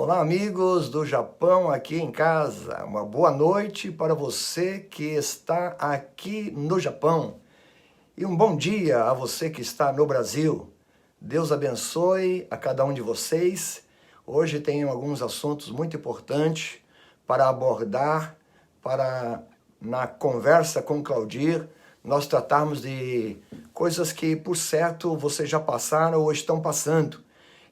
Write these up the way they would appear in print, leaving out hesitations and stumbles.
Olá, amigos do Japão aqui em casa. Uma boa noite para você que está aqui no Japão. E um bom dia a você que está no Brasil. Deus abençoe a cada um de vocês. Hoje tenho alguns assuntos muito importantes para abordar, na conversa com Claudir, nós tratarmos de coisas que, por certo, vocês já passaram ou estão passando.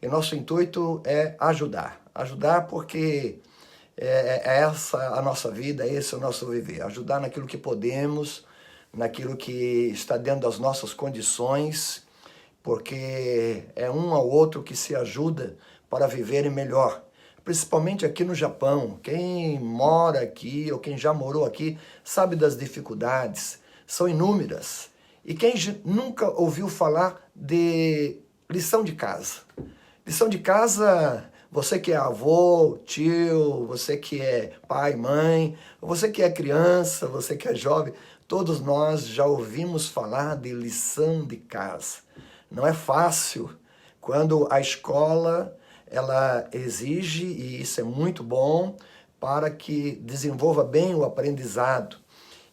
E nosso intuito é ajudar. Ajudar porque é essa a nossa vida, esse é o nosso viver. Ajudar naquilo que podemos, naquilo que está dentro das nossas condições, porque é um ao outro que se ajuda para viverem melhor. Principalmente aqui no Japão. Quem mora aqui ou quem já morou aqui sabe das dificuldades. São inúmeras. E quem nunca ouviu falar de lição de casa? Lição de casa, você que é avô, tio, você que é pai, mãe, você que é criança, você que é jovem, todos nós já ouvimos falar de lição de casa. Não é fácil quando a escola ela exige, e isso é muito bom, para que desenvolva bem o aprendizado.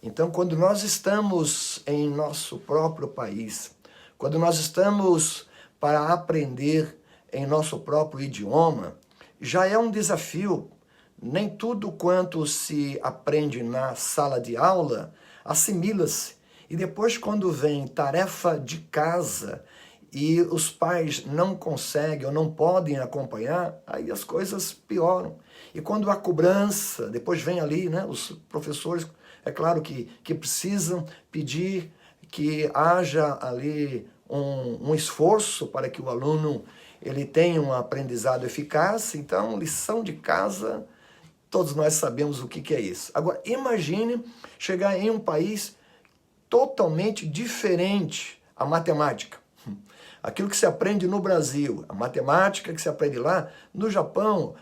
Então, quando nós estamos em nosso próprio país, quando nós estamos para aprender em nosso próprio idioma, já é um desafio. Nem tudo quanto se aprende na sala de aula assimila-se. E depois, quando vem tarefa de casa e os pais não conseguem ou não podem acompanhar, aí as coisas pioram. E quando há cobrança, depois vem ali, né, os professores, é claro que precisam pedir que haja ali um esforço para que o aluno ele tenha um aprendizado eficaz. Então, lição de casa, todos nós sabemos o que é isso. Agora, imagine chegar em um país totalmente diferente a matemática. Aquilo que se aprende no Brasil, a matemática que se aprende lá, no Japão,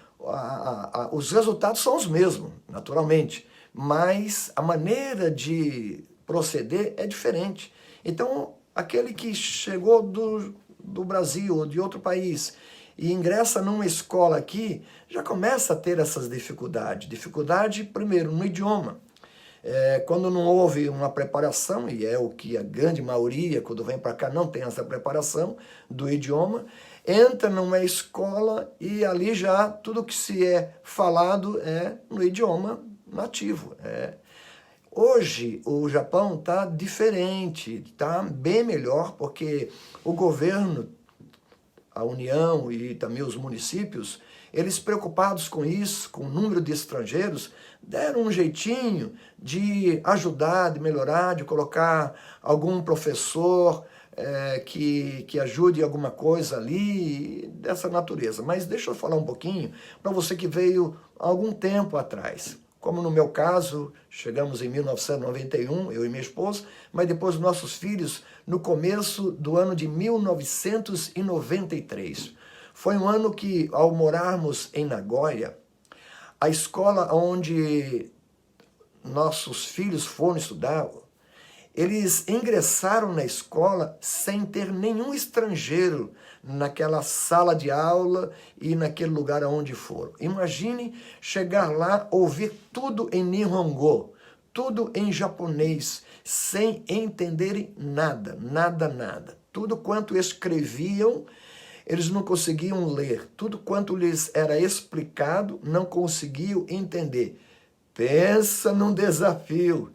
os resultados são os mesmos, naturalmente, mas a maneira de proceder é diferente. Então, aquele que chegou do Brasil ou de outro país e ingressa numa escola aqui, já começa a ter essas dificuldades. Dificuldade, primeiro, no idioma. Quando não houve uma preparação, e é o que a grande maioria, quando vem para cá, não tem essa preparação do idioma, entra numa escola e ali já tudo que se é falado é no idioma nativo. Hoje o Japão está diferente, está bem melhor, porque o governo, a União e também os municípios, eles preocupados com isso, com o número de estrangeiros, deram um jeitinho de ajudar, de melhorar, de colocar algum professor que ajude alguma coisa ali, dessa natureza. Mas deixa eu falar um pouquinho para você que veio há algum tempo atrás. Como no meu caso, chegamos em 1991, eu e minha esposa, mas depois nossos filhos no começo do ano de 1993. Foi um ano que, ao morarmos em Nagoya, a escola onde nossos filhos foram estudar, eles ingressaram na escola sem ter nenhum estrangeiro naquela sala de aula e naquele lugar onde foram. Imagine chegar lá, ouvir tudo em Nihongo, tudo em japonês, sem entenderem nada, nada. Tudo quanto escreviam, eles não conseguiam ler. Tudo quanto lhes era explicado, não conseguiam entender. Pensa num desafio.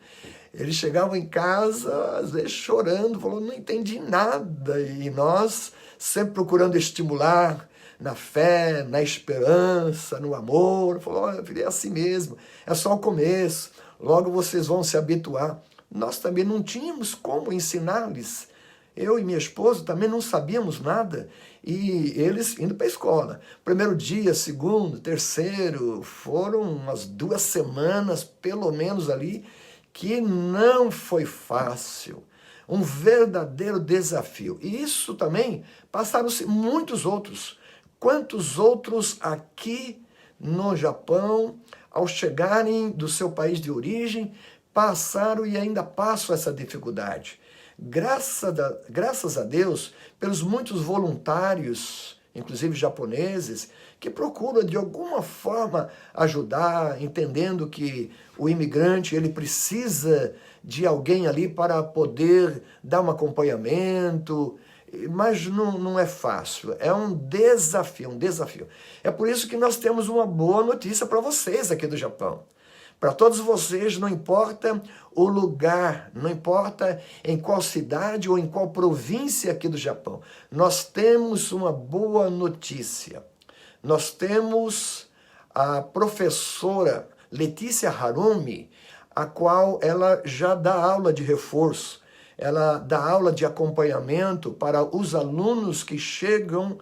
Eles chegavam em casa, às vezes chorando, falando, não entendi nada. E nós sempre procurando estimular na fé, na esperança, no amor. Falou, olha, filho, é assim mesmo, é só o começo, logo vocês vão se habituar. Nós também não tínhamos como ensinar-lhes. Eu e minha esposa também não sabíamos nada. E eles indo para a escola. Primeiro dia, segundo, terceiro, foram umas 2 semanas, pelo menos ali, que não foi fácil, um verdadeiro desafio. E isso também passaram-se muitos outros. Quantos outros aqui no Japão, ao chegarem do seu país de origem, passaram e ainda passam essa dificuldade. Graças a Deus, pelos muitos voluntários inclusive japoneses, que procuram de alguma forma ajudar, entendendo que o imigrante ele precisa de alguém ali para poder dar um acompanhamento, mas não é fácil, é um desafio, um desafio. É por isso que nós temos uma boa notícia para vocês aqui do Japão. Para todos vocês, não importa o lugar, não importa em qual cidade ou em qual província aqui do Japão, nós temos uma boa notícia. Nós temos a professora Letícia Harumi, a qual ela já dá aula de reforço, ela dá aula de acompanhamento para os alunos que chegam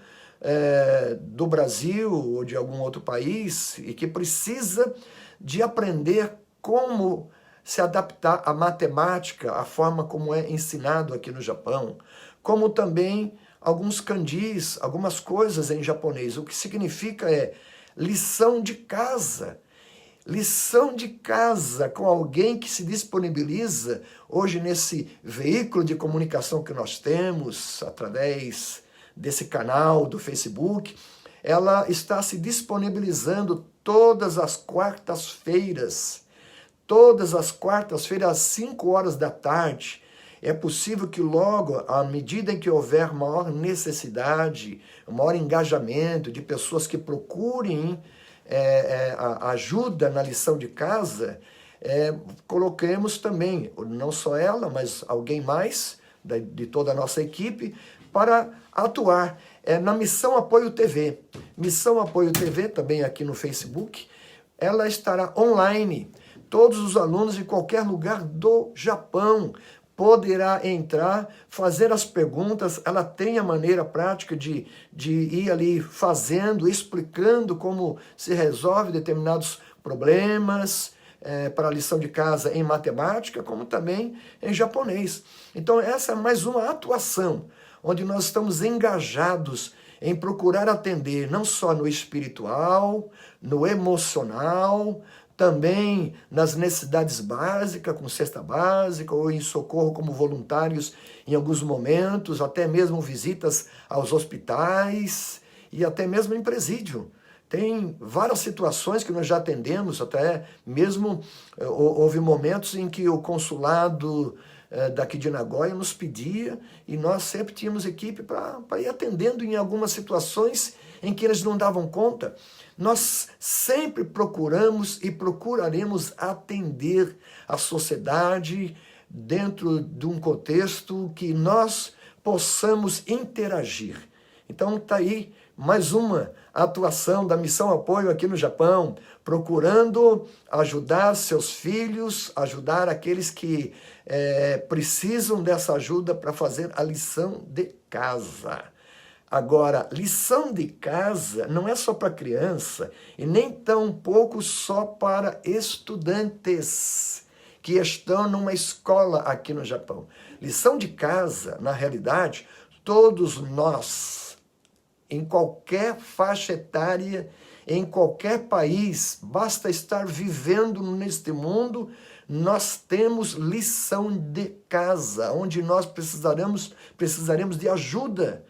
do Brasil ou de algum outro país e que precisa de aprender como se adaptar à matemática, à forma como é ensinado aqui no Japão, como também alguns kanjis, algumas coisas em japonês. O que significa é lição de casa. Lição de casa com alguém que se disponibiliza hoje nesse veículo de comunicação que nós temos, através desse canal do Facebook. Ela está se disponibilizando todas as quartas-feiras, às 5 horas da tarde. É possível que logo, à medida em que houver maior necessidade, maior engajamento de pessoas que procurem ajuda na lição de casa, coloquemos também, não só ela, mas alguém mais de toda a nossa equipe, para atuar na Missão Apoio TV. Missão Apoio TV, também aqui no Facebook, ela estará online. Todos os alunos de qualquer lugar do Japão poderá entrar, fazer as perguntas. Ela tem a maneira prática de ir ali fazendo, explicando como se resolve determinados problemas para a lição de casa em matemática, como também em japonês. Então essa é mais uma atuação, onde nós estamos engajados em procurar atender não só no espiritual, no emocional, também nas necessidades básicas, com cesta básica, ou em socorro como voluntários em alguns momentos, até mesmo visitas aos hospitais e até mesmo em presídio. Tem várias situações que nós já atendemos, até mesmo houve momentos em que o consulado daqui de Nagoya nos pedia, e nós sempre tínhamos equipe para ir atendendo em algumas situações em que eles não davam conta. Nós sempre procuramos e procuraremos atender a sociedade dentro de um contexto que nós possamos interagir. Então está aí mais uma atuação da Missão Apoio aqui no Japão, procurando ajudar seus filhos, ajudar aqueles que precisam dessa ajuda para fazer a lição de casa. Agora, lição de casa não é só para criança e nem tampouco só para estudantes que estão numa escola aqui no Japão. Lição de casa, na realidade, todos nós, em qualquer faixa etária, em qualquer país, basta estar vivendo neste mundo, nós temos lição de casa, onde nós precisaremos de ajuda.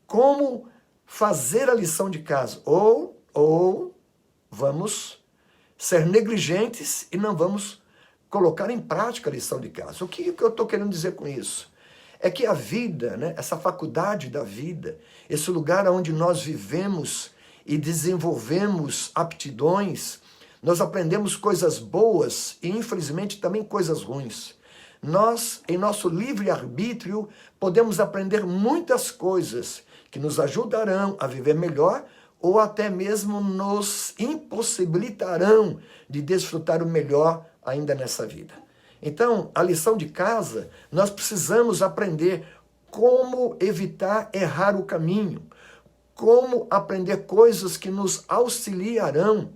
Como fazer a lição de casa? Ou vamos ser negligentes e não vamos colocar em prática a lição de casa. O que eu estou querendo dizer com isso? É que a vida, né, essa faculdade da vida, esse lugar onde nós vivemos e desenvolvemos aptidões, nós aprendemos coisas boas e, infelizmente, também coisas ruins. Nós, em nosso livre-arbítrio, podemos aprender muitas coisas que nos ajudarão a viver melhor ou até mesmo nos impossibilitarão de desfrutar o melhor ainda nessa vida. Então, a lição de casa, nós precisamos aprender como evitar errar o caminho, como aprender coisas que nos auxiliarão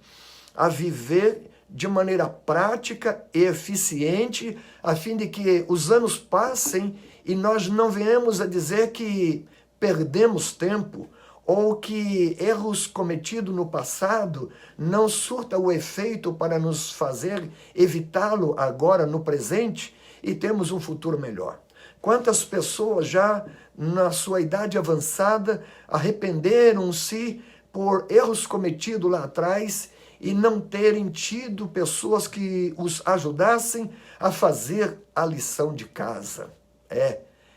a viver de maneira prática e eficiente, a fim de que os anos passem e nós não venhamos a dizer que perdemos tempo ou que erros cometidos no passado não surtam o efeito para nos fazer evitá-lo agora no presente e termos um futuro melhor. Quantas pessoas já na sua idade avançada arrependeram-se por erros cometidos lá atrás e não terem tido pessoas que os ajudassem a fazer a lição de casa.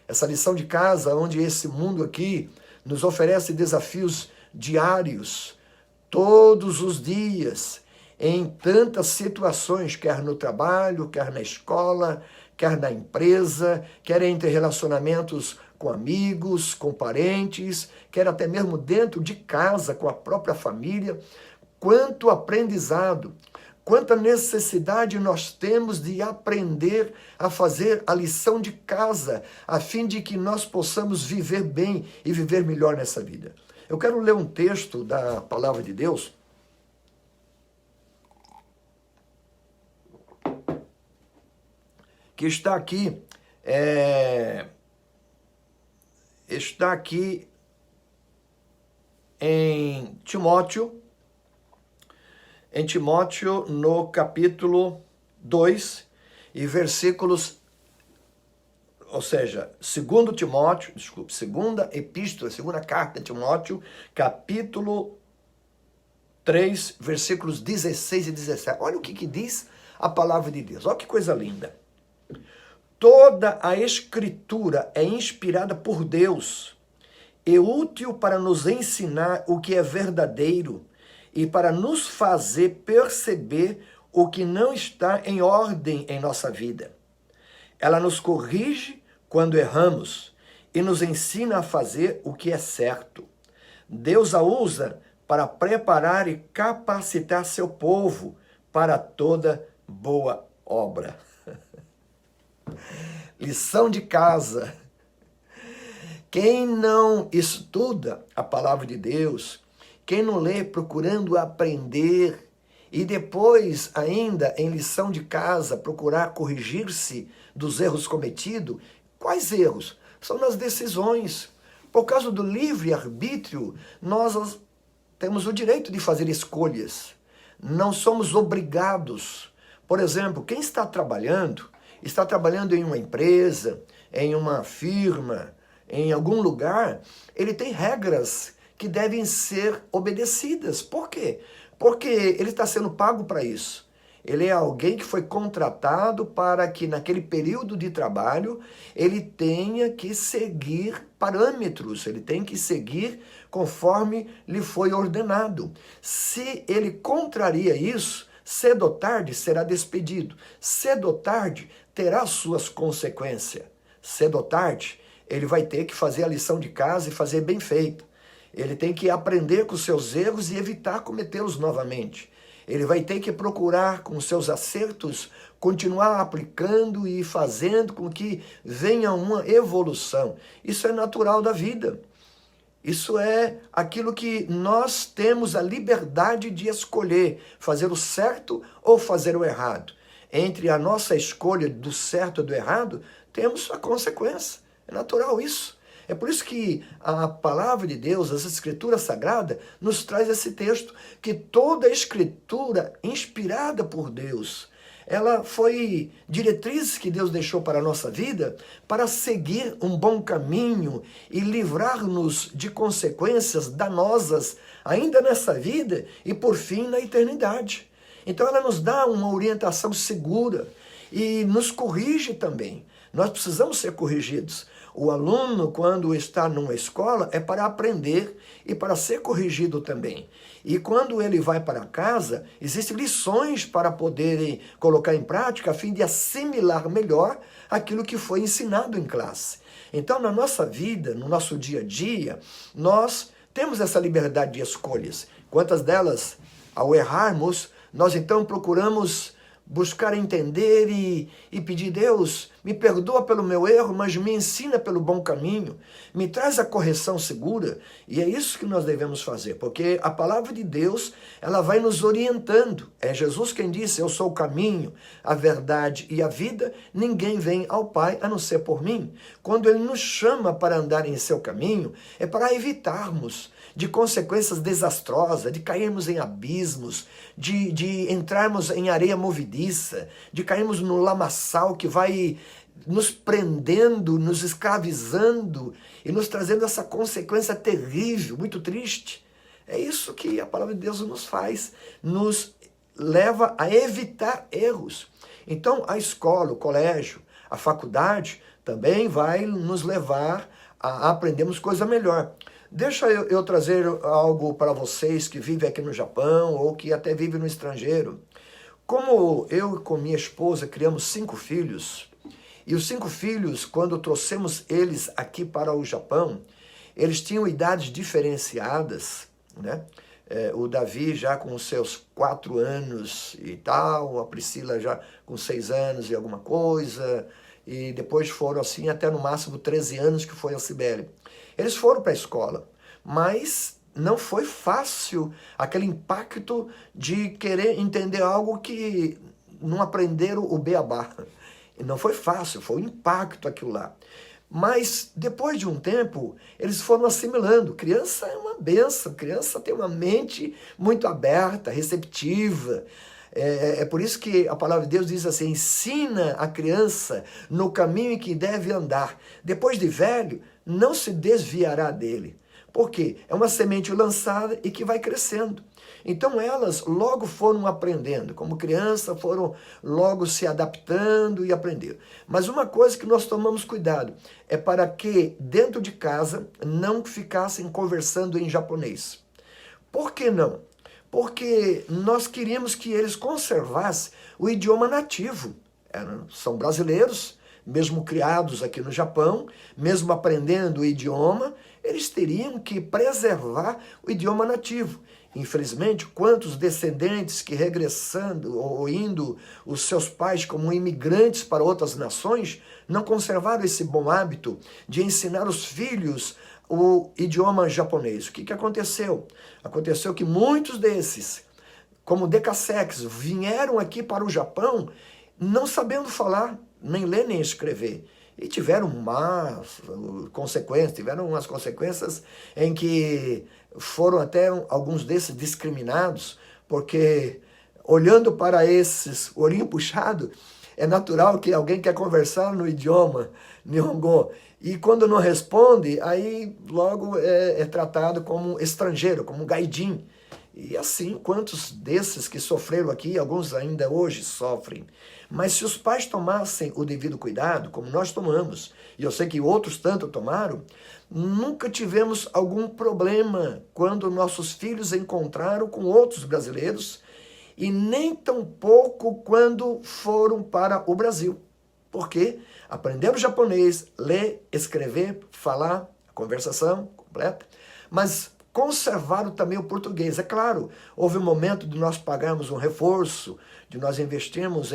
Essa lição de casa onde esse mundo aqui nos oferece desafios diários, todos os dias, em tantas situações, quer no trabalho, quer na escola, quer na empresa, quer entre relacionamentos com amigos, com parentes, quer até mesmo dentro de casa, com a própria família. Quanto aprendizado, quanta necessidade nós temos de aprender a fazer a lição de casa, a fim de que nós possamos viver bem e viver melhor nessa vida. Eu quero ler um texto da Palavra de Deus, que está aqui em Timóteo, no capítulo 2, e versículos, ou seja, segunda epístola, segunda carta de Timóteo, capítulo 3, versículos 16 e 17. Olha o que diz a palavra de Deus. Olha que coisa linda. Toda a Escritura é inspirada por Deus e útil para nos ensinar o que é verdadeiro e para nos fazer perceber o que não está em ordem em nossa vida. Ela nos corrige quando erramos e nos ensina a fazer o que é certo. Deus a usa para preparar e capacitar seu povo para toda boa obra. Lição de casa. Quem não estuda a palavra de Deus, quem não lê procurando aprender e depois ainda em lição de casa procurar corrigir-se dos erros cometidos, quais erros? São nas decisões. Por causa do livre-arbítrio, nós temos o direito de fazer escolhas. Não somos obrigados. Por exemplo, quem está trabalhando em uma empresa, em uma firma, em algum lugar, ele tem regras que devem ser obedecidas. Por quê? Porque ele está sendo pago para isso. Ele é alguém que foi contratado para que naquele período de trabalho ele tenha que seguir parâmetros, ele tem que seguir conforme lhe foi ordenado. Se ele contraria isso, cedo ou tarde será despedido. Cedo ou tarde terá suas consequências. Cedo ou tarde ele vai ter que fazer a lição de casa e fazer bem feito. Ele tem que aprender com seus erros e evitar cometê-los novamente. Ele vai ter que procurar, com seus acertos, continuar aplicando e fazendo com que venha uma evolução. Isso é natural da vida. Isso é aquilo que nós temos a liberdade de escolher, fazer o certo ou fazer o errado. Entre a nossa escolha do certo e do errado, temos a consequência. É natural isso. É por isso que a palavra de Deus, as escrituras sagradas, nos traz esse texto, que toda a escritura inspirada por Deus, ela foi diretrizes que Deus deixou para a nossa vida, para seguir um bom caminho e livrar-nos de consequências danosas, ainda nessa vida e por fim na eternidade. Então ela nos dá uma orientação segura e nos corrige também. Nós precisamos ser corrigidos. O aluno, quando está numa escola, é para aprender e para ser corrigido também. E quando ele vai para casa, existem lições para poderem colocar em prática a fim de assimilar melhor aquilo que foi ensinado em classe. Então, na nossa vida, no nosso dia a dia, nós temos essa liberdade de escolhas. Quantas delas, ao errarmos, nós então procuramos buscar entender e pedir: Deus, me perdoa pelo meu erro, mas me ensina pelo bom caminho, me traz a correção segura. E é isso que nós devemos fazer, porque a palavra de Deus, ela vai nos orientando. É Jesus quem disse: eu sou o caminho, a verdade e a vida, ninguém vem ao Pai a não ser por mim. Quando Ele nos chama para andar em seu caminho, é para evitarmos de consequências desastrosas, de cairmos em abismos, de entrarmos em areia movediça, de cairmos no lamaçal que vai nos prendendo, nos escravizando e nos trazendo essa consequência terrível, muito triste. É isso que a palavra de Deus nos faz, nos leva a evitar erros. Então, a escola, o colégio, a faculdade também vai nos levar a aprendermos coisa melhor. Deixa eu trazer algo para vocês que vivem aqui no Japão ou que até vivem no estrangeiro. Como eu com minha esposa criamos 5 filhos, e os 5 filhos, quando trouxemos eles aqui para o Japão, eles tinham idades diferenciadas, né? O Davi já com os seus 4 anos e tal, a Priscila já com 6 anos e alguma coisa, e depois foram assim até no máximo 13 anos, que foi a Cibele. Eles foram para a escola, mas não foi fácil aquele impacto de querer entender algo que não aprenderam o beabá. Não foi fácil, foi um impacto aquilo lá. Mas depois de um tempo, eles foram assimilando. Criança é uma bênção, criança tem uma mente muito aberta, receptiva. É por isso que a palavra de Deus diz assim: ensina a criança no caminho em que deve andar. Depois de velho, não se desviará dele. Por quê? É uma semente lançada e que vai crescendo. Então elas logo foram aprendendo, como criança foram logo se adaptando e aprendendo. Mas uma coisa que nós tomamos cuidado é para que dentro de casa não ficassem conversando em japonês. Por que não? Porque nós queríamos que eles conservassem o idioma nativo. São brasileiros, mesmo criados aqui no Japão, mesmo aprendendo o idioma, eles teriam que preservar o idioma nativo. Infelizmente, quantos descendentes que regressando ou indo os seus pais como imigrantes para outras nações não conservaram esse bom hábito de ensinar os filhos o idioma japonês. O que aconteceu? Aconteceu que muitos desses, como decasseques, vieram aqui para o Japão não sabendo falar, nem ler nem escrever. E tiveram umas consequências em que foram até alguns desses discriminados, porque olhando para esses olhinho puxado, é natural que alguém quer conversar no idioma Nihongo, e quando não responde, aí logo é tratado como estrangeiro, como gaijin. E assim, quantos desses que sofreram aqui, alguns ainda hoje sofrem. Mas se os pais tomassem o devido cuidado, como nós tomamos, e eu sei que outros tanto tomaram, nunca tivemos algum problema quando nossos filhos encontraram com outros brasileiros, e nem tampouco quando foram para o Brasil. Porque aprenderam japonês, ler, escrever, falar, conversação completa, mas conservaram também o português. É claro, houve um momento de nós pagarmos um reforço, de nós investirmos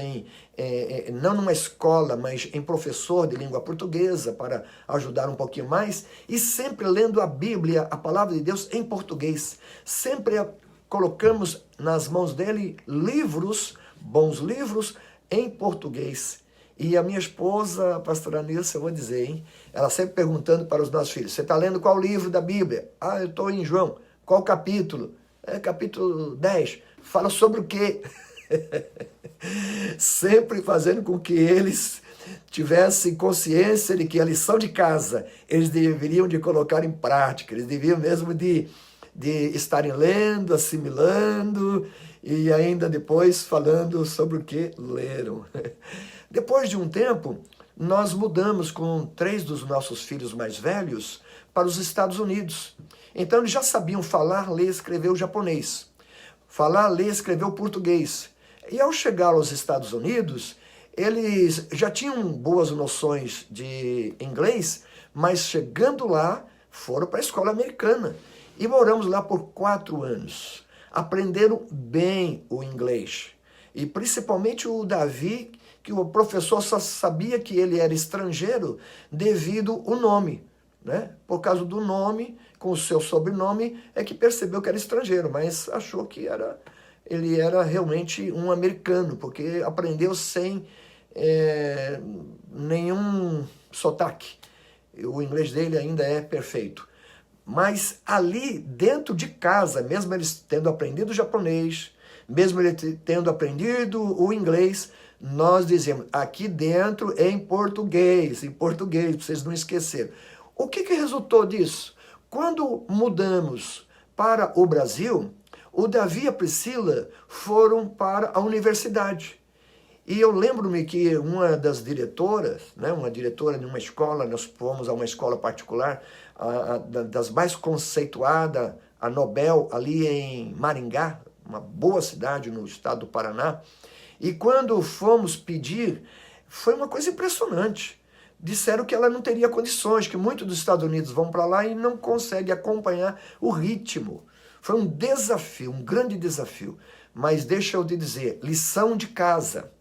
não numa escola, mas em professor de língua portuguesa para ajudar um pouquinho mais, e sempre lendo a Bíblia, a palavra de Deus em português. Sempre colocamos nas mãos dele livros, bons livros, em português. E a minha esposa, a pastora Nilce, eu vou dizer, hein? Ela sempre perguntando para os nossos filhos: você está lendo qual livro da Bíblia? Ah, eu estou em João. Qual capítulo? Capítulo 10. Fala sobre o quê? Sempre fazendo com que eles tivessem consciência de que a lição de casa eles deveriam de colocar em prática, eles deviam mesmo de estarem lendo, assimilando e ainda depois falando sobre o que leram. Depois de um tempo, nós mudamos com 3 dos nossos filhos mais velhos para os Estados Unidos. Então eles já sabiam falar, ler e escrever o japonês. Falar, ler e escrever o português. E ao chegar aos Estados Unidos, eles já tinham boas noções de inglês, mas chegando lá, foram para a escola americana. E moramos lá por 4 anos. Aprenderam bem o inglês. E principalmente o Davi, que o professor só sabia que ele era estrangeiro devido ao nome, né? Por causa do nome, com o seu sobrenome, é que percebeu que era estrangeiro, mas achou que ele era realmente um americano, porque aprendeu sem nenhum sotaque. O inglês dele ainda é perfeito. Mas ali, dentro de casa, mesmo eles tendo aprendido japonês, mesmo ele tendo aprendido o inglês, nós dizemos aqui dentro em português, para vocês não esquecerem. O que resultou disso? Quando mudamos para o Brasil, o Davi e a Priscila foram para a universidade. E eu lembro-me que uma das diretoras, né, uma diretora de uma escola, nós fomos a uma escola particular, das mais conceituadas, a Nobel, ali em Maringá, uma boa cidade no estado do Paraná. E quando fomos pedir, foi uma coisa impressionante. Disseram que ela não teria condições, que muitos dos Estados Unidos vão para lá e não conseguem acompanhar o ritmo. Foi um desafio, um grande desafio. Mas deixa eu te dizer, lição de casa.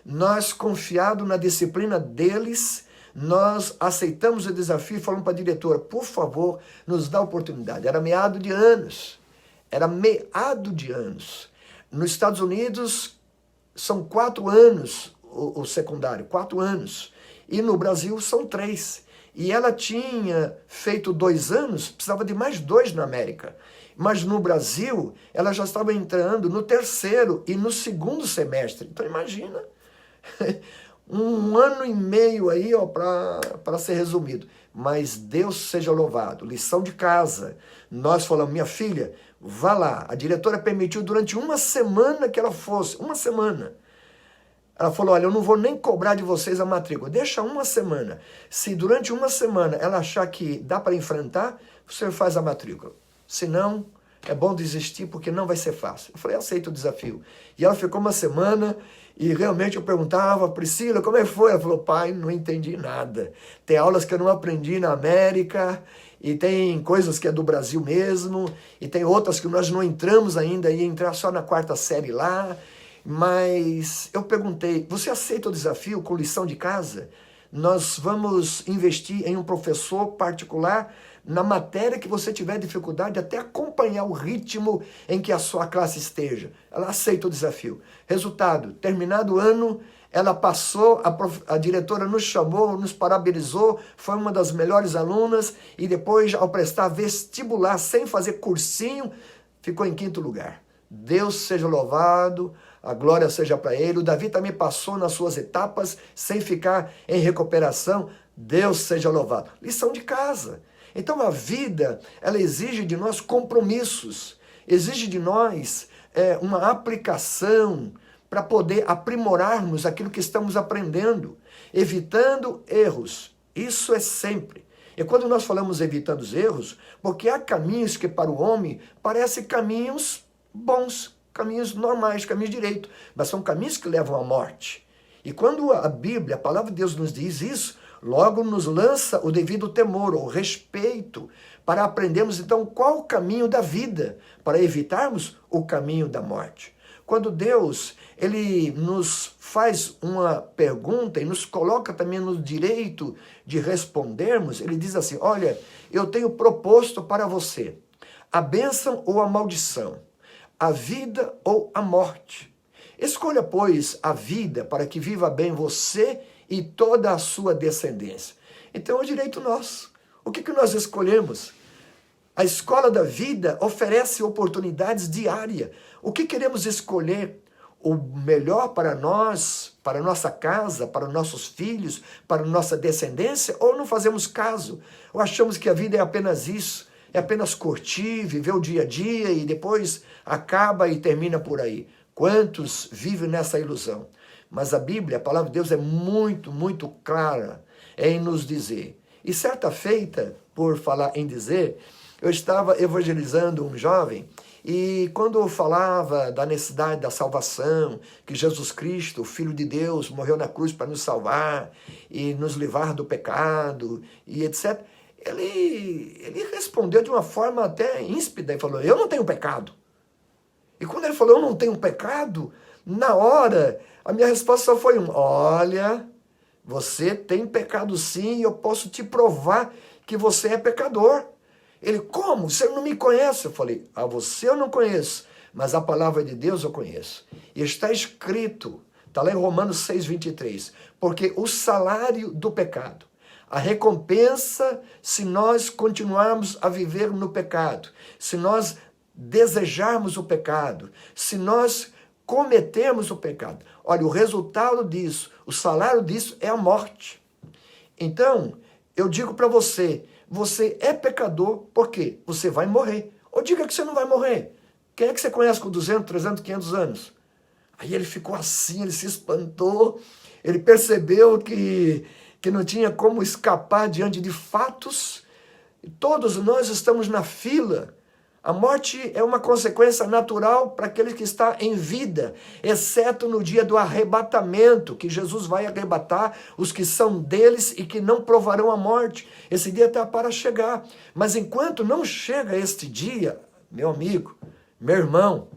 Nós, confiados na disciplina deles, nós aceitamos o desafio e falamos para a diretora, por favor, nos dá oportunidade. Era meado de anos. Nos Estados Unidos, são 4 anos o secundário, 4 anos. E no Brasil são 3. E ela tinha feito 2 anos, precisava de mais 2 na América. Mas no Brasil, ela já estava entrando no 3º e no 2º semestre. Então imagina, 1 ano e meio aí para ser resumido. Mas Deus seja louvado. Lição de casa. Nós falamos, minha filha, vá lá. A diretora permitiu durante 1 semana que ela fosse. 1 semana. Ela falou, olha, eu não vou nem cobrar de vocês a matrícula. Deixa 1 semana. Se durante 1 semana ela achar que dá para enfrentar, você faz a matrícula. Se não, é bom desistir porque não vai ser fácil. Eu falei, aceito o desafio. E ela ficou 1 semana e realmente eu perguntava, Priscila, como é que foi? Ela falou, pai, não entendi nada. Tem aulas que eu não aprendi na América e tem coisas que é do Brasil mesmo e tem outras que nós não entramos ainda, ia entrar só na 4ª série lá. Mas eu perguntei, você aceita o desafio com lição de casa? Nós vamos investir em um professor particular na matéria que você tiver dificuldade, até acompanhar o ritmo em que a sua classe esteja. Ela aceita o desafio. Resultado, terminado o ano, ela passou, a diretora nos chamou, nos parabenizou, foi uma das melhores alunas e depois, ao prestar vestibular, sem fazer cursinho, ficou em 5º lugar. Deus seja louvado, a glória seja para ele. O Davi também passou nas suas etapas sem ficar em recuperação. Deus seja louvado. Lição de casa. Então a vida, ela exige de nós compromissos, exige de nós uma aplicação para poder aprimorarmos aquilo que estamos aprendendo, evitando erros. Isso é sempre. E quando nós falamos evitando os erros, porque há caminhos que para o homem parecem caminhos bons, caminhos normais, caminhos direitos, mas são caminhos que levam à morte. E quando a Bíblia, a palavra de Deus nos diz isso, logo nos lança o devido temor, o respeito, para aprendermos então qual o caminho da vida, para evitarmos o caminho da morte. Quando Deus, ele nos faz uma pergunta e nos coloca também no direito de respondermos, ele diz assim, olha, eu tenho proposto para você a bênção ou a maldição, a vida ou a morte. Escolha, pois, a vida para que viva bem você e toda a sua descendência. Então é o direito nosso. O que nós escolhemos? A escola da vida oferece oportunidades diárias. O que queremos escolher? O melhor para nós, para a nossa casa, para os nossos filhos, para a nossa descendência? Ou não fazemos caso? Ou achamos que a vida é apenas isso? É apenas curtir, viver o dia a dia e depois acaba e termina por aí. Quantos vivem nessa ilusão? Mas a Bíblia, a palavra de Deus é muito, muito clara em nos dizer. E certa feita, por falar em dizer, eu estava evangelizando um jovem e quando eu falava da necessidade da salvação, que Jesus Cristo, o Filho de Deus, morreu na cruz para nos salvar e nos livrar do pecado e etc., ele respondeu de uma forma até íspida e falou, eu não tenho pecado. E quando ele falou, eu não tenho pecado, na hora, a minha resposta só foi olha, você tem pecado sim e eu posso te provar que você é pecador. Ele, como? Você não me conhece? Eu falei, você eu não conheço, mas a palavra de Deus eu conheço. E está escrito, está lá em Romanos 6:23, porque o salário do pecado, a recompensa, se nós continuarmos a viver no pecado, se nós desejarmos o pecado, se nós cometemos o pecado. Olha, o resultado disso, o salário disso é a morte. Então, eu digo para você, você é pecador, por quê? Você vai morrer. Ou diga que você não vai morrer. Quem é que você conhece com 200, 300, 500 anos? Aí ele ficou assim, ele se espantou, ele percebeu que não tinha como escapar diante de fatos. Todos nós estamos na fila. A morte é uma consequência natural para aquele que está em vida, exceto no dia do arrebatamento, que Jesus vai arrebatar os que são deles e que não provarão a morte. Esse dia está para chegar. Mas enquanto não chega este dia, meu amigo, meu irmão,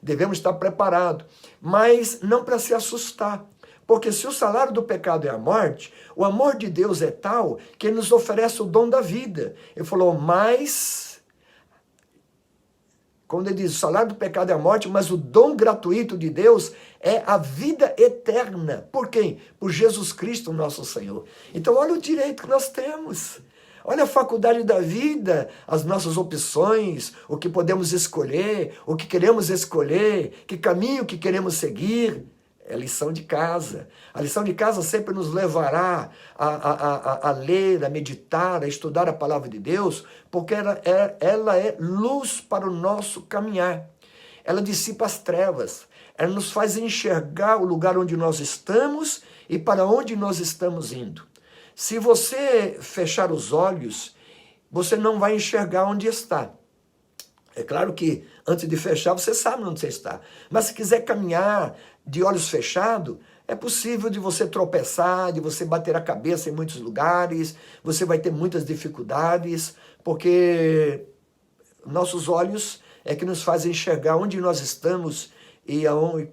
devemos estar preparados. Mas não para se assustar. Porque se o salário do pecado é a morte, o amor de Deus é tal que ele nos oferece o dom da vida. Ele falou, mas, quando ele diz, o salário do pecado é a morte, mas o dom gratuito de Deus é a vida eterna. Por quem? Por Jesus Cristo, nosso Senhor. Então olha o direito que nós temos. Olha a faculdade da vida, as nossas opções, o que podemos escolher, o que queremos escolher, que caminho que queremos seguir. É lição de casa. A lição de casa sempre nos levará a ler, a meditar, a estudar a palavra de Deus, porque ela é luz para o nosso caminhar. Ela dissipa as trevas. Ela nos faz enxergar o lugar onde nós estamos e para onde nós estamos indo. Se você fechar os olhos, você não vai enxergar onde está. É claro que antes de fechar, você sabe onde você está. Mas se quiser caminhar de olhos fechados, é possível de você tropeçar, de você bater a cabeça em muitos lugares, você vai ter muitas dificuldades, porque nossos olhos é que nos fazem enxergar onde nós estamos e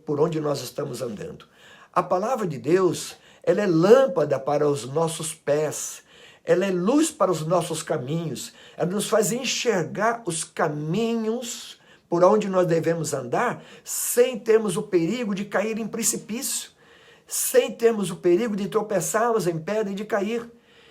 por onde nós estamos andando. A palavra de Deus, ela é lâmpada para os nossos pés, ela é luz para os nossos caminhos, ela nos faz enxergar os caminhos por onde nós devemos andar, sem termos o perigo de cair em precipício, sem termos o perigo de tropeçarmos em pedra e de cair.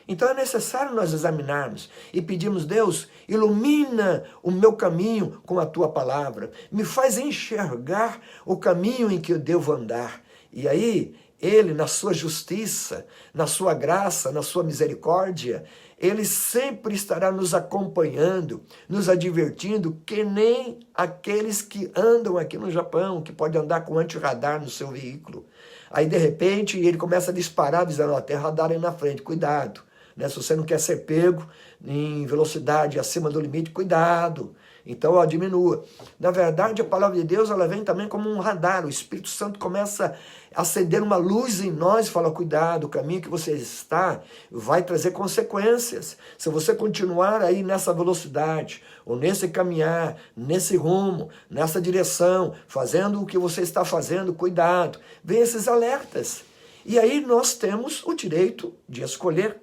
Então é necessário nós examinarmos e pedirmos, Deus, ilumina o meu caminho com a tua palavra, me faz enxergar o caminho em que eu devo andar. E aí, Ele, na sua justiça, na sua graça, na sua misericórdia, Ele sempre estará nos acompanhando, nos advertindo, que nem aqueles que andam aqui no Japão, que pode andar com antirradar no seu veículo. Aí, de repente, ele começa a disparar, dizendo, ó, tem radar aí na frente, cuidado. Né? Se você não quer ser pego em velocidade acima do limite, cuidado. Então, ó, diminua. Na verdade, a palavra de Deus, ela vem também como um radar. O Espírito Santo começa a acender uma luz em nós e fala, cuidado, o caminho que você está vai trazer consequências. Se você continuar aí nessa velocidade, ou nesse caminhar, nesse rumo, nessa direção, fazendo o que você está fazendo, cuidado. Vem esses alertas. E aí nós temos o direito de escolher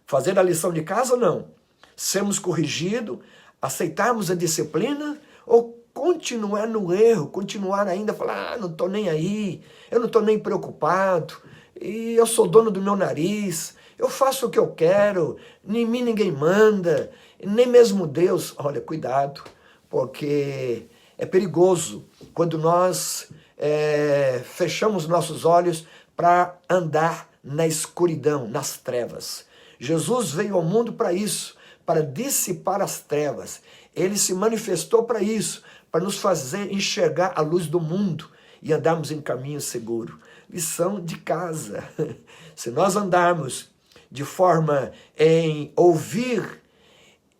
fazer a lição de casa ou não. Sermos corrigidos, aceitarmos a disciplina ou continuar no erro, continuar ainda, falar, não estou nem aí, eu não estou nem preocupado, e eu sou dono do meu nariz, eu faço o que eu quero, em mim ninguém manda, nem mesmo Deus. Olha, cuidado, porque é perigoso quando nós fechamos nossos olhos para andar na escuridão, nas trevas. Jesus veio ao mundo para isso, para dissipar as trevas. Ele se manifestou para isso, para nos fazer enxergar a luz do mundo e andarmos em caminho seguro. Lição de casa. Se nós andarmos de forma em ouvir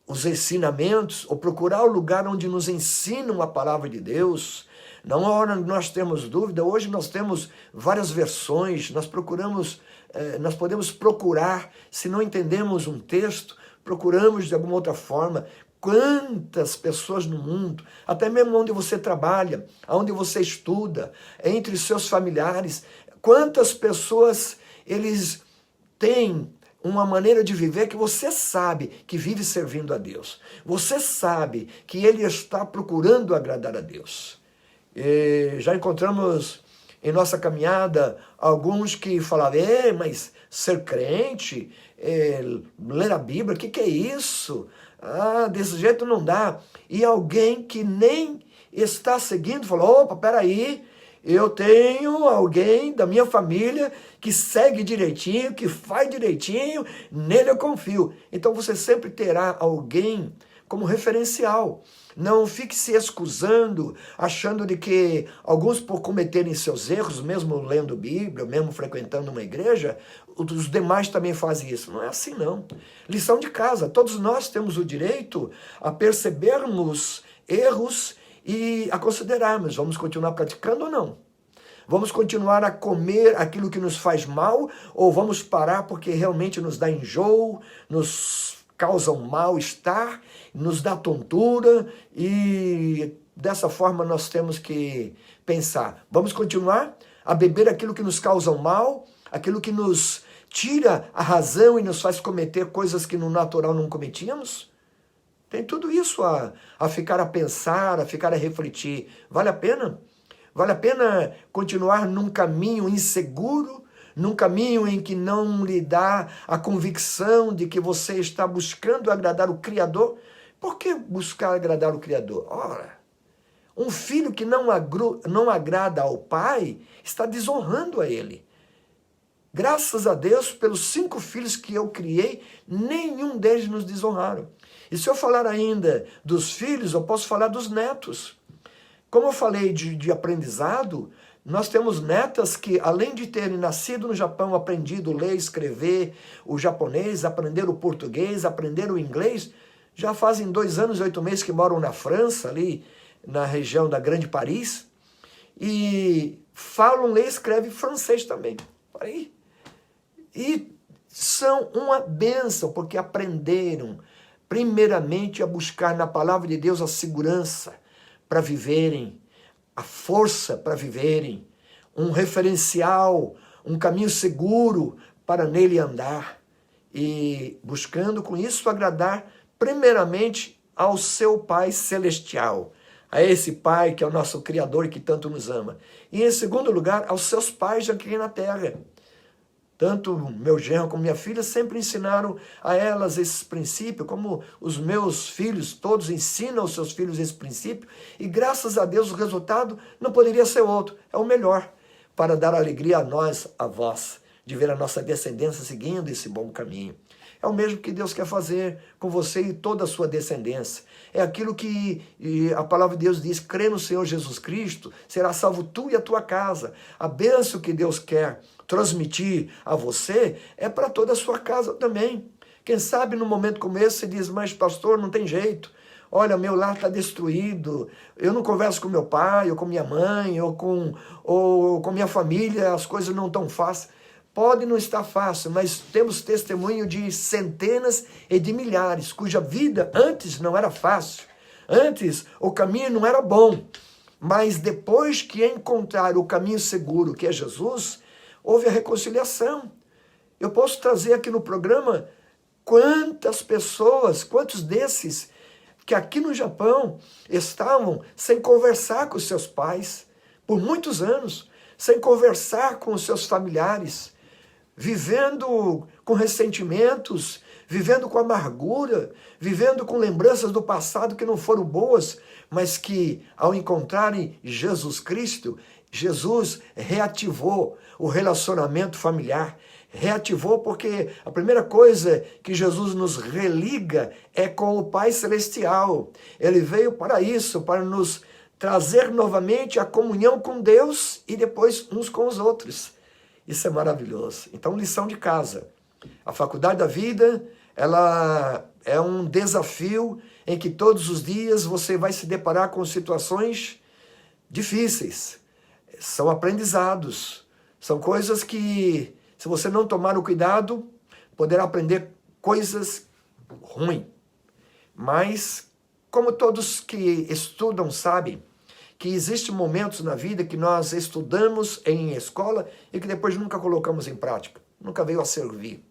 os ensinamentos, ou procurar o lugar onde nos ensinam a palavra de Deus, não a hora nós temos dúvida, hoje nós temos várias versões, nós podemos procurar, se não entendemos um texto, procuramos de alguma outra forma. Quantas pessoas no mundo, até mesmo onde você trabalha, onde você estuda, entre seus familiares, quantas pessoas eles têm uma maneira de viver que você sabe que vive servindo a Deus. Você sabe que ele está procurando agradar a Deus. E já encontramos em nossa caminhada alguns que falavam, mas ser crente, ler a Bíblia, o que é isso? Ah, desse jeito não dá. E alguém que nem está seguindo falou, opa, peraí, Eu tenho alguém da minha família que segue direitinho, que faz direitinho, nele eu confio. Então você sempre terá alguém como referencial. Não fique se excusando, achando de que alguns por cometerem seus erros, mesmo lendo Bíblia, mesmo frequentando uma igreja, os demais também fazem isso. Não é assim não. Lição de casa, todos nós temos o direito a percebermos erros e a considerarmos, vamos continuar praticando ou não? Vamos continuar a comer aquilo que nos faz mal ou vamos parar porque realmente nos dá enjoo, nos causa um mal-estar, nos dá tontura e dessa forma nós temos que pensar. Vamos continuar a beber aquilo que nos causa mal, aquilo que nos tira a razão e nos faz cometer coisas que no natural não cometíamos? Tem tudo isso a ficar a pensar, a ficar a refletir. Vale a pena? Vale a pena continuar num caminho inseguro, num caminho em que não lhe dá a convicção de que você está buscando agradar o Criador? Por que buscar agradar o Criador? Ora, um filho que não agrada ao pai está desonrando a ele. Graças a Deus, pelos 5 filhos que eu criei, nenhum deles nos desonraram. E se eu falar ainda dos filhos, eu posso falar dos netos. Como eu falei de aprendizado, nós temos netas que, além de terem nascido no Japão, aprendido a ler, escrever o japonês, aprender o português, aprender o inglês, já fazem 2 anos e 8 meses que moram na França, ali na região da Grande Paris, e falam, lê e escrevem francês também. Aí. E são uma bênção, porque aprenderam, primeiramente, a buscar na palavra de Deus a segurança para viverem, a força para viverem, um referencial, um caminho seguro para nele andar. E buscando com isso agradar, primeiramente, ao seu Pai Celestial, a esse Pai que é o nosso Criador e que tanto nos ama. E em segundo lugar, aos seus pais aqui na terra. Tanto meu genro como minha filha sempre ensinaram a elas esses princípios, como os meus filhos todos ensinam aos seus filhos esse princípio, e graças a Deus o resultado não poderia ser outro, é o melhor, para dar alegria a nós, a vós, de ver a nossa descendência seguindo esse bom caminho. É o mesmo que Deus quer fazer com você e toda a sua descendência. É aquilo que a palavra de Deus diz, crê no Senhor Jesus Cristo, será salvo tu e a tua casa. A bênção que Deus quer transmitir a você é para toda a sua casa também. Quem sabe num momento como esse você diz, mas pastor, não tem jeito. Olha, meu lar está destruído, eu não converso com meu pai, ou com minha mãe, ou com minha família, as coisas não estão fáceis. Pode não estar fácil, mas temos testemunho de centenas e de milhares, cuja vida antes não era fácil. Antes o caminho não era bom, mas depois que encontraram o caminho seguro, que é Jesus, houve a reconciliação. Eu posso trazer aqui no programa quantas pessoas, quantos desses que aqui no Japão estavam sem conversar com os seus pais por muitos anos, sem conversar com os seus familiares, vivendo com ressentimentos, vivendo com amargura, vivendo com lembranças do passado que não foram boas, mas que ao encontrarem Jesus Cristo, Jesus reativou o relacionamento familiar, reativou porque a primeira coisa que Jesus nos religa é com o Pai Celestial. Ele veio para isso, para nos trazer novamente a comunhão com Deus e depois uns com os outros. Isso é maravilhoso. Então, lição de casa. A faculdade da vida, ela é um desafio em que todos os dias você vai se deparar com situações difíceis. São aprendizados. São coisas que, se você não tomar o cuidado, poderá aprender coisas ruins. Mas, como todos que estudam sabem, que existem momentos na vida que nós estudamos em escola e que depois nunca colocamos em prática, nunca veio a servir.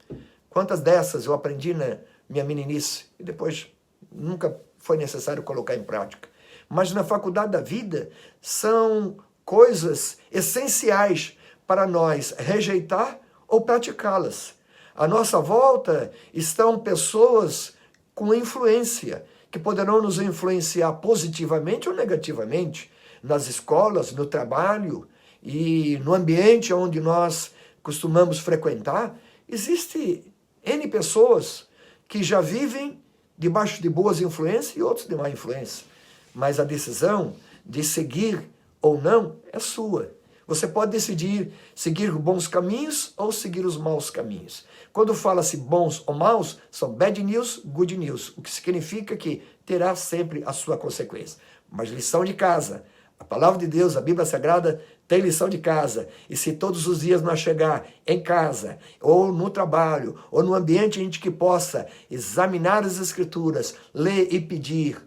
Quantas dessas eu aprendi na minha meninice e depois nunca foi necessário colocar em prática. Mas na faculdade da vida são coisas essenciais para nós rejeitar ou praticá-las. À nossa volta estão pessoas com influência, que poderão nos influenciar positivamente ou negativamente, nas escolas, no trabalho, e no ambiente onde nós costumamos frequentar, existe N pessoas que já vivem debaixo de boas influências e outros de má influência. Mas a decisão de seguir ou não é sua. Você pode decidir seguir bons caminhos ou seguir os maus caminhos. Quando fala-se bons ou maus, são bad news, good news, o que significa que terá sempre a sua consequência. Mas lição de casa, a palavra de Deus, a Bíblia Sagrada, tem lição de casa. E se todos os dias nós chegar em casa, ou no trabalho, ou no ambiente em que possa examinar as Escrituras, ler e pedir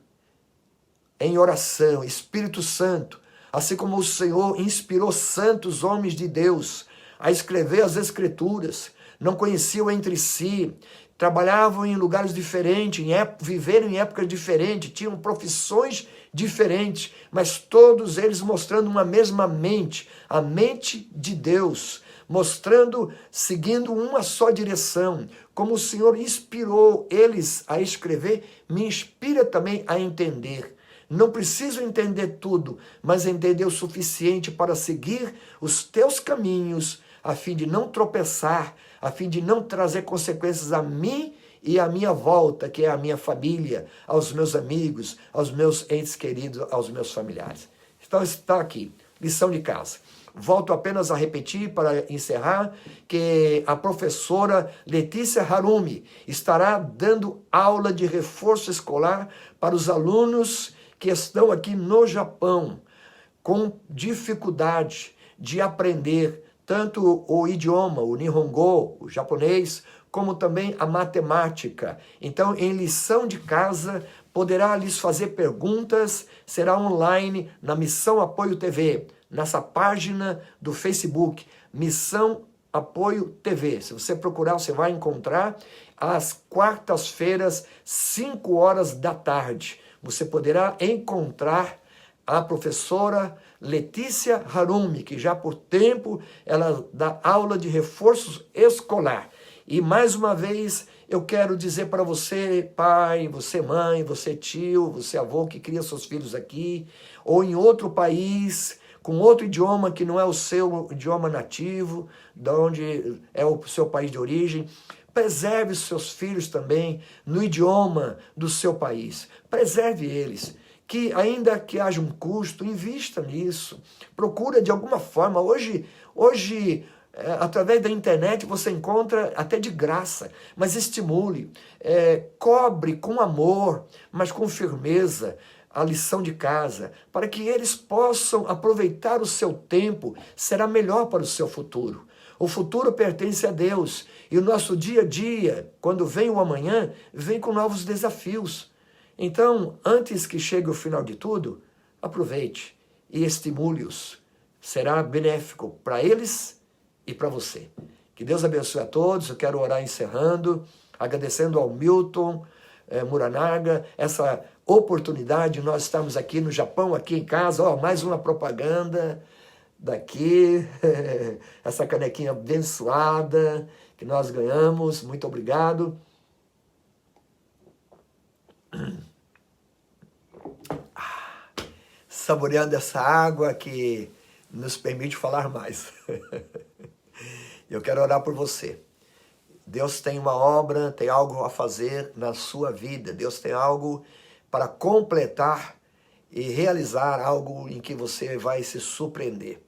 em oração, Espírito Santo, assim como o Senhor inspirou santos homens de Deus a escrever as Escrituras, não conheciam entre si, trabalhavam em lugares diferentes, viveram em épocas diferentes, tinham profissões diferentes, mas todos eles mostrando uma mesma mente, a mente de Deus, mostrando, seguindo uma só direção. Como o Senhor inspirou eles a escrever, me inspira também a entender. Não preciso entender tudo, mas entender o suficiente para seguir os teus caminhos, a fim de não tropeçar, a fim de não trazer consequências a mim e à minha volta, que é a minha família, aos meus amigos, aos meus entes queridos, aos meus familiares. Então está aqui, lição de casa. Volto apenas a repetir para encerrar que a professora Letícia Harumi estará dando aula de reforço escolar para os alunos que estão aqui no Japão, com dificuldade de aprender tanto o idioma, o Nihongo, o japonês, como também a matemática. Então, em lição de casa, poderá lhes fazer perguntas, será online na Missão Apoio TV, nessa página do Facebook, Missão Apoio TV. Se você procurar, você vai encontrar às quartas-feiras, 5 horas da tarde. Você poderá encontrar a professora Letícia Harumi, que já por tempo ela dá aula de reforço escolar. E mais uma vez eu quero dizer para você, pai, você mãe, você tio, você avô que cria seus filhos aqui, ou em outro país, com outro idioma que não é o seu idioma nativo, de onde é o seu país de origem, preserve os seus filhos também no idioma do seu país. Preserve eles. Que ainda que haja um custo, invista nisso. Procura de alguma forma. Hoje através da internet você encontra até de graça, mas estimule, cobre com amor, mas com firmeza a lição de casa, para que eles possam aproveitar o seu tempo, será melhor para o seu futuro. O futuro pertence a Deus e o nosso dia a dia, quando vem o amanhã, vem com novos desafios. Então, antes que chegue o final de tudo, aproveite e estimule-os. Será benéfico para eles e para você. Que Deus abençoe a todos. Eu quero orar encerrando, agradecendo ao Milton Muranaga essa oportunidade de nós estarmos aqui no Japão, aqui em casa. Mais uma propaganda daqui, essa canequinha abençoada que nós ganhamos. Muito obrigado. Saboreando essa água que nos permite falar mais. Eu quero orar por você. Deus tem uma obra, tem algo a fazer na sua vida. Deus tem algo para completar e realizar, algo em que você vai se surpreender.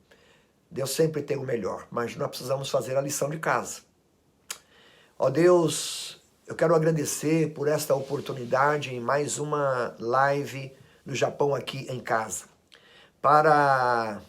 Deus sempre tem o melhor, mas nós precisamos fazer a lição de casa. Ó Deus, eu quero agradecer por esta oportunidade em mais uma live no Japão aqui em casa, para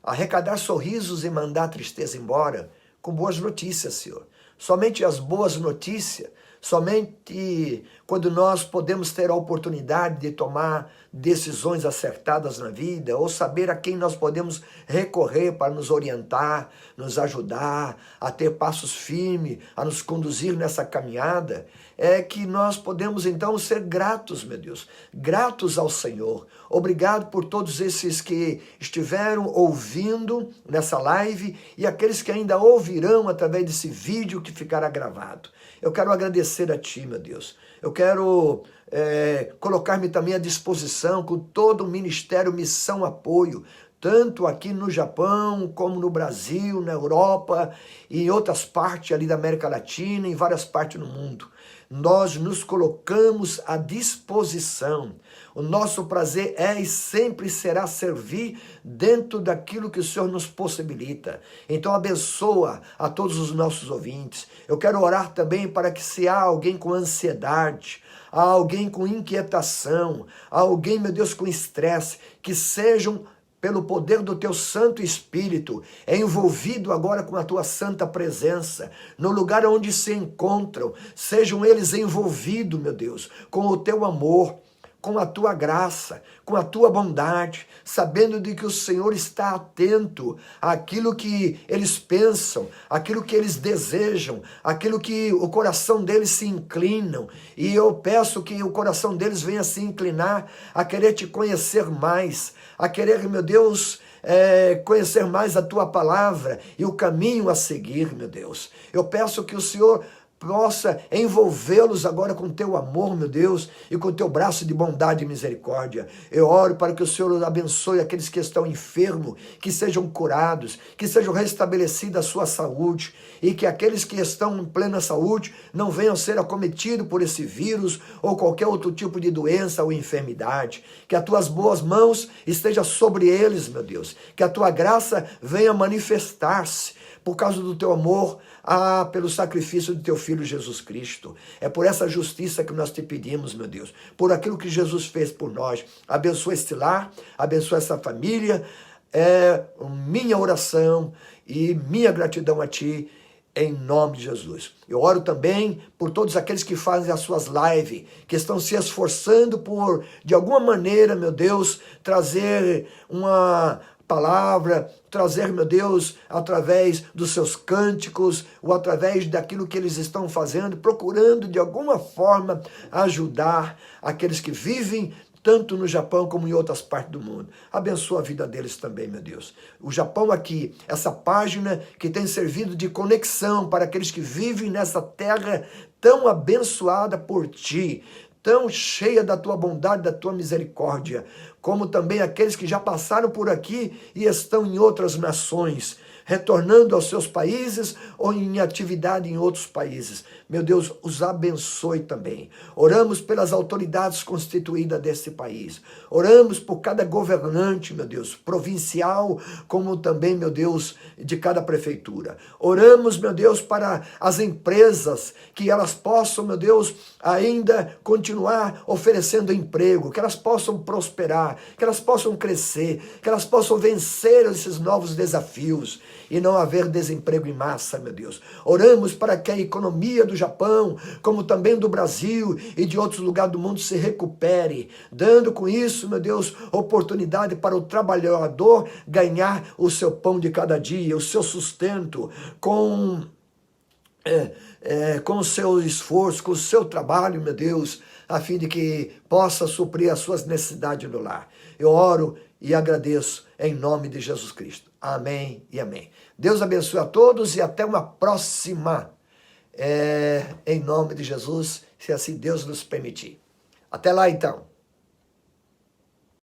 arrecadar sorrisos e mandar tristeza embora com boas notícias, Senhor. Somente as boas notícias, somente quando nós podemos ter a oportunidade de tomar decisões acertadas na vida, ou saber a quem nós podemos recorrer para nos orientar, nos ajudar, a ter passos firmes, a nos conduzir nessa caminhada, é que nós podemos então ser gratos, meu Deus, gratos ao Senhor. Obrigado por todos esses que estiveram ouvindo nessa live e aqueles que ainda ouvirão através desse vídeo que ficará gravado. Eu quero agradecer a Ti, meu Deus. Eu quero colocar-me também à disposição com todo o Ministério Missão Apoio, tanto aqui no Japão, como no Brasil, na Europa e em outras partes ali da América Latina, em várias partes do mundo. Nós nos colocamos à disposição. O nosso prazer é e sempre será servir dentro daquilo que o Senhor nos possibilita. Então abençoa a todos os nossos ouvintes. Eu quero orar também para que, se há alguém com ansiedade, há alguém com inquietação, há alguém, meu Deus, com estresse, que sejam, pelo poder do teu Santo Espírito, envolvido agora com a tua santa presença, no lugar onde se encontram, sejam eles envolvidos, meu Deus, com o teu amor, com a tua graça, com a tua bondade, sabendo de que o Senhor está atento àquilo que eles pensam, àquilo que eles desejam, àquilo que o coração deles se inclinam. E eu peço que o coração deles venha se inclinar a querer te conhecer mais, a querer, meu Deus, conhecer mais a tua palavra e o caminho a seguir, meu Deus. Eu peço que o Senhor possa envolvê-los agora com teu amor, meu Deus, e com teu braço de bondade e misericórdia. Eu oro para que o Senhor abençoe aqueles que estão enfermos, que sejam curados, que sejam restabelecida a sua saúde, e que aqueles que estão em plena saúde não venham ser acometidos por esse vírus ou qualquer outro tipo de doença ou enfermidade. Que as tuas boas mãos estejam sobre eles, meu Deus. Que a tua graça venha manifestar-se por causa do teu amor, pelo sacrifício do teu Filho Jesus Cristo. É por essa justiça que nós te pedimos, meu Deus, por aquilo que Jesus fez por nós. Abençoa este lar, abençoa essa família. É minha oração e minha gratidão a ti, em nome de Jesus. Eu oro também por todos aqueles que fazem as suas lives, que estão se esforçando por, de alguma maneira, meu Deus, trazer uma palavra, trazer, meu Deus, através dos seus cânticos, ou através daquilo que eles estão fazendo, procurando de alguma forma ajudar aqueles que vivem tanto no Japão como em outras partes do mundo. Abençoa a vida deles também, meu Deus. O Japão aqui, essa página que tem servido de conexão para aqueles que vivem nessa terra tão abençoada por ti, tão cheia da tua bondade, da tua misericórdia, como também aqueles que já passaram por aqui e estão em outras nações, retornando aos seus países ou em atividade em outros países. Meu Deus, os abençoe também. Oramos pelas autoridades constituídas desse país. Oramos por cada governante, meu Deus, provincial, como também, meu Deus, de cada prefeitura. Oramos, meu Deus, para as empresas, que elas possam, meu Deus, ainda continuar oferecendo emprego, que elas possam prosperar, que elas possam crescer, que elas possam vencer esses novos desafios e não haver desemprego em massa, meu Deus. Oramos para que a economia do Japão, como também do Brasil e de outros lugares do mundo, se recupere, dando com isso, meu Deus, oportunidade para o trabalhador ganhar o seu pão de cada dia, o seu sustento, com o seu esforço, com o seu trabalho, meu Deus, a fim de que possa suprir as suas necessidades no lar. Eu oro e agradeço em nome de Jesus Cristo. Amém e amém. Deus abençoe a todos e até uma próxima, em nome de Jesus, se assim Deus nos permitir. Até lá então.